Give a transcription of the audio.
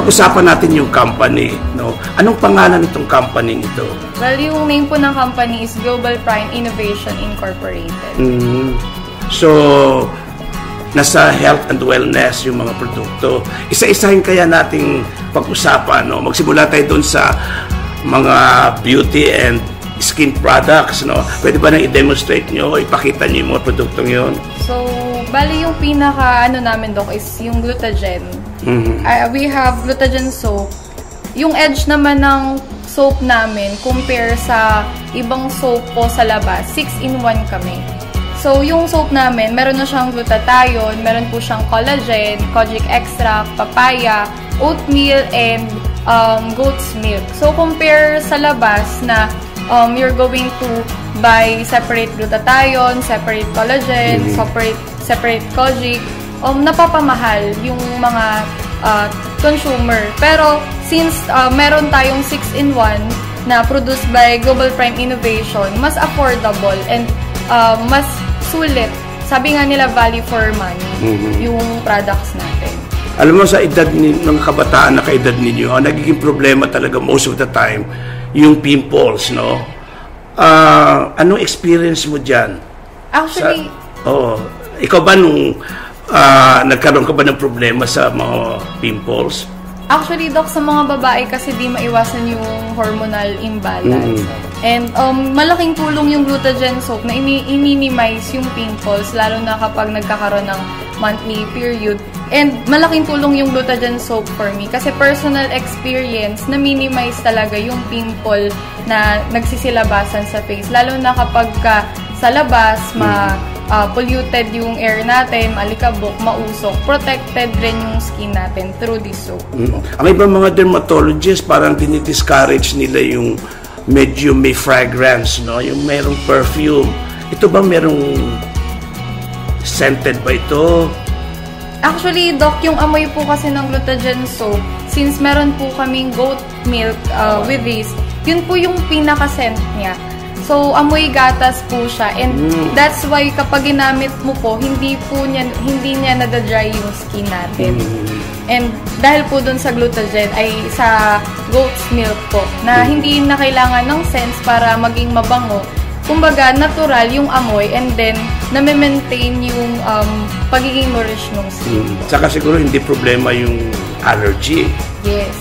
pag-usapan natin yung company, no? Anong pangalan nitong company nito? Well, yung name po ng company is Global Prime Innovation Incorporated. So, nasa health and wellness yung mga produkto. Isa-isahin kaya nating pag-usapan, no? Magsimula tayo dun sa mga beauty and skin products, no? Pwede ba nang i-demonstrate nyo, ipakita nyo yung mga produktong yun? So, bali yung pinaka namin, Doc, is yung Glutagen. We have Glutagen soap. Yung edge naman ng soap namin compare sa ibang soap po sa labas, 6-in-1 kami. So, yung soap namin, meron na siyang glutathione, meron po siyang collagen, kojic extract, papaya, oatmeal, and goat's milk. So, compare sa labas na you're going to buy separate glutathione, separate collagen, separate kojic, napapamahal yung mga consumer. Pero, since meron tayong 6-in-1 na produced by Global Prime Innovation, mas affordable and mas sulit. Sabi nga nila, value for money yung products natin. Alam mo, sa edad ng kabataan na kaedad ninyo, ang nagiging problema talaga most of the time, yung pimples, no? Anong experience mo dyan? Actually, ikaw ba nung nagkaroon ka ba ng problema sa mga pimples? Actually, Doc, sa mga babae kasi di maiwasan yung hormonal imbalance. And malaking tulong yung Glutagen soap na i-minimize yung pimples, lalo na kapag nagkakaroon ng monthly period. And malaking tulong yung Glutagen soap for me kasi personal experience na minimize talaga yung pimple na nagsisilabasan sa face. Lalo na kapag sa labas, polluted yung air natin, alikabok, mausok, protected rin yung skin natin through this soap. Ang ibang mga dermatologists parang dinidiscourage nila yung medyo may fragrance, no? Yung merong perfume. Ito ba merong scented ba ito? Actually, Doc, yung amoy po kasi ng Glutagen soap, since meron po kaming goat milk with this, yun po yung pinaka-scent niya. So, amoy gatas po siya. And that's why kapag ginamit mo po, hindi niya nadadry yung skin natin. And dahil po dun sa Glutagen ay sa goat's milk po, na hindi na kailangan ng scents para maging mabango. Kumbaga, natural yung amoy and then nami-maintain yung pagiging nourish ng skin. Saka siguro hindi problema yung allergy. Yes.